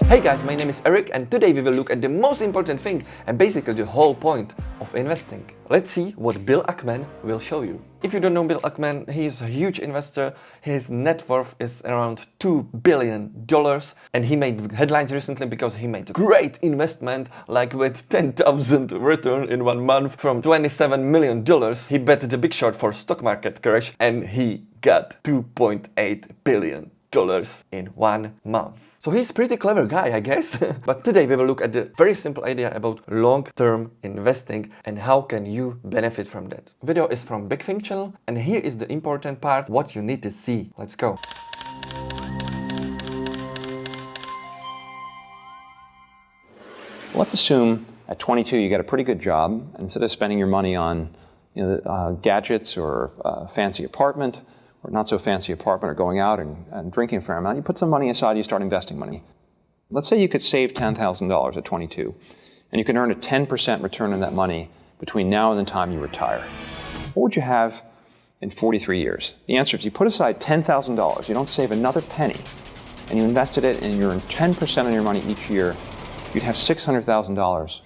Hey guys, my name is Erik and today we will look at the most important thing and basically the whole point of investing. Let's see what Bill Ackman will show you. If you don't know Bill Ackman, he is a huge investor. His net worth is around $2 billion and he made headlines recently because he made a great investment, like with 10,000 return in 1 month from $27 million. He bet the big short for stock market crash and he got $2.8 billion in 1 month. So he's a pretty clever guy, I guess. But today we will look at the very simple idea about long-term investing and how can you benefit from that. Video is from Big Thing channel and here is the important part, what you need to see. Let's go. Let's assume at 22 you got a pretty good job, and instead of spending your money on gadgets or a fancy apartment, or not so fancy apartment, or going out and drinking a fair amount, you put some money aside, you start investing money. Let's say you could save $10,000 at 22, and you can earn a 10% return on that money between now and the time you retire. What would you have in 43 years? The answer is you put aside $10,000, you don't save another penny, and you invested it and you earn 10% on your money each year, you'd have $600,000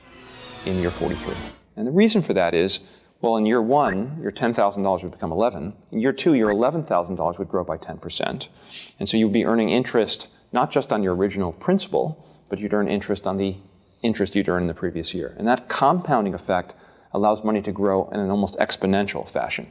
in year 43. And the reason for that is, well, in year 1, your $10,000 would become 11. In year 2, your $11,000 would grow by 10%. And so you'd be earning interest not just on your original principal, but you'd earn interest on the interest you'd earned in the previous year. And that compounding effect allows money to grow in an almost exponential fashion.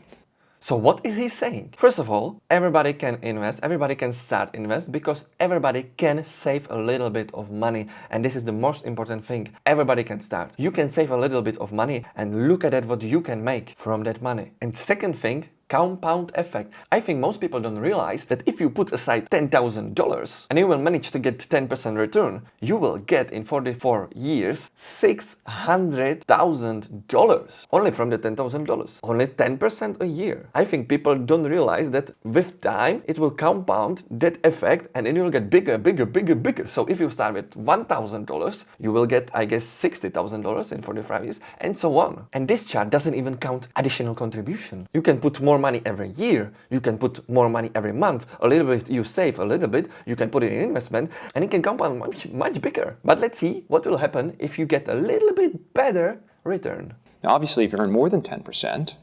So what is he saying? First of all, everybody can invest, everybody can start invest because everybody can save a little bit of money. And this is the most important thing. Everybody can start. You can save a little bit of money and look at what you can make from that money. And second thing, compound effect. I think most people don't realize that if you put aside $10,000 and you will manage to get 10% return, you will get in 44 years $600,000 only from the $10,000. Only 10% a year. I think people don't realize that with time it will compound that effect and it will get bigger, bigger, bigger, bigger. So if you start with $1,000, you will get, I guess, $60,000 in 45 years and so on. And this chart doesn't even count additional contribution. You can put more money every year, you can put more money every month, a little bit you save, a little bit you can put it in investment and it can compound much bigger. But let's see what will happen if you get a little bit better return. Now obviously if you earn more than 10%,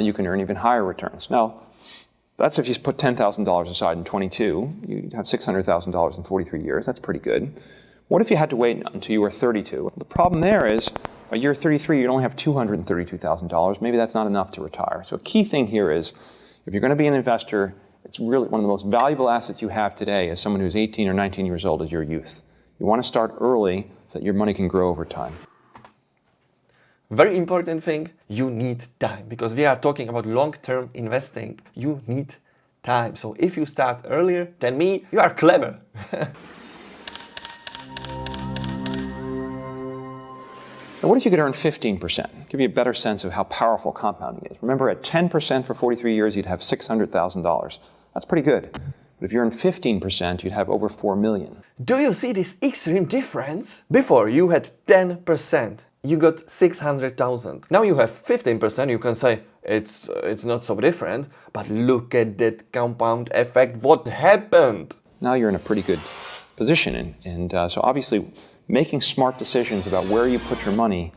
you can earn even higher returns. Now that's if you put $10,000 aside in 22, you have $600,000 in 43 years, that's pretty good. What if you had to wait until you were 32? The problem there is, by year 33, you'd only have $232,000. Maybe that's not enough to retire. So a key thing here is, if you're going to be an investor, it's really one of the most valuable assets you have today as someone who's 18 or 19 years old is your youth. You want to start early so that your money can grow over time. Very important thing, you need time. Because we are talking about long-term investing, you need time. So if you start earlier than me, you are clever. Now, what if you could earn 15%? Give you a better sense of how powerful compounding is. Remember, at 10% for 43 years, you'd have $600,000. That's pretty good. But if you earn 15%, you'd have over $4 million. Do you see this extreme difference? Before, you had 10%. You got 600,000. Now you have 15%, you can say it's not so different, but look at that compound effect. What happened? Now you're in a pretty good position. And so obviously, making smart decisions about where you put your money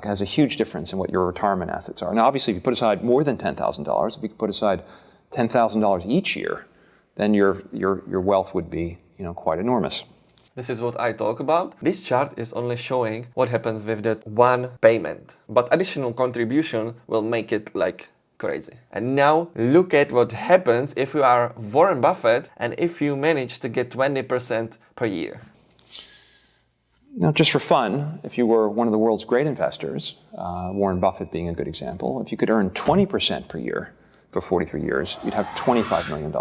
has a huge difference in what your retirement assets are. Now, obviously, if you put aside more than $10,000, if you could put aside $10,000 each year, then your wealth would be, quite enormous. This is what I talk about. This chart is only showing what happens with that one payment, but additional contribution will make it like crazy. And now look at what happens if you are Warren Buffett and if you manage to get 20% per year. Now, just for fun, if you were one of the world's great investors, Warren Buffett being a good example, if you could earn 20% per year for 43 years, you'd have $25 million.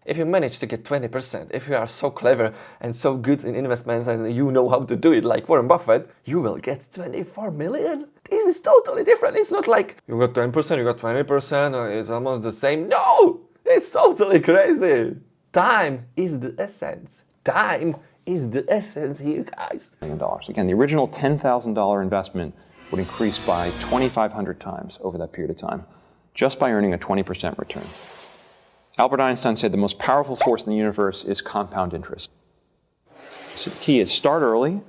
If you manage to get 20%, if you are so clever and so good in investments and you know how to do it like Warren Buffett, you will get 24 million. This is totally different. It's not like you got 10%, you got 20%, or it's almost the same. No, it's totally crazy. Time is the essence. Time is the essence here, guys. $1 million. Again, the original $10,000 investment would increase by 2,500 times over that period of time, just by earning a 20% return. Albert Einstein said the most powerful force in the universe is compound interest. So the key is start early,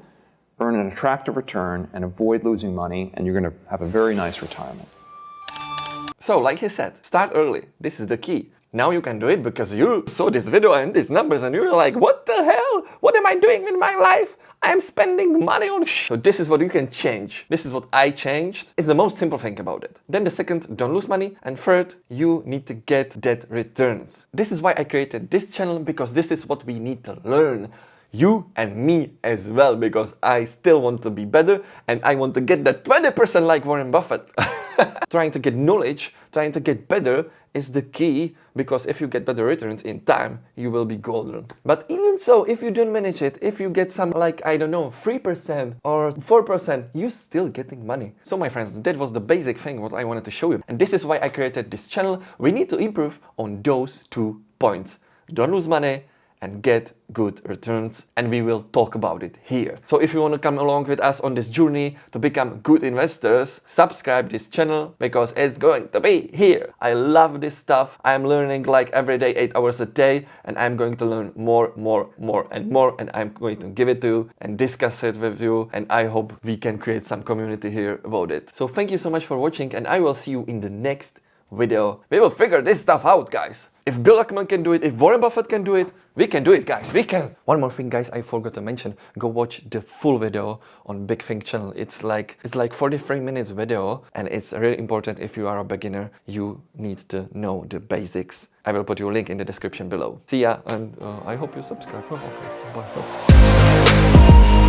earn an attractive return, and avoid losing money, and you're going to have a very nice retirement. So, like he said, start early. This is the key. Now you can do it because you saw this video and these numbers and you're like, what the hell? What am I doing with my life? I'm spending money on So this is what you can change. This is what I changed. It's the most simple thing about it. Then the second, don't lose money. And third, you need to get that returns. This is why I created this channel, because this is what we need to learn. You and me as well, because I still want to be better and I want to get that 20% like Warren Buffett. Trying to get knowledge, trying to get better is the key, because if you get better returns in time, you will be golden. But even so, if you don't manage it, if you get some like, I don't know, 3% or 4%, you're still getting money. So my friends, that was the basic thing what I wanted to show you. And this is why I created this channel. We need to improve on those 2 points. Don't lose money and get good returns, and we will talk about it here. So if you want to come along with us on this journey to become good investors, subscribe this channel, because it's going to be here. I love this stuff. I'm learning like every day, 8 hours a day, and I'm going to learn more, and I'm going to give it to you and discuss it with you, and I hope we can create some community here about it. So thank you so much for watching, and I will see you in the next video. We will figure this stuff out, guys. If Bill Ackman can do it, if Warren Buffett can do it, we can do it, guys. We can. One more thing, guys, I forgot to mention. Go watch the full video on Big Think channel. It's like 43 minutes video, and it's really important. If you are a beginner, you need to know the basics. I will put your link in the description below. See ya, and I hope you subscribe. Oh, okay. Bye.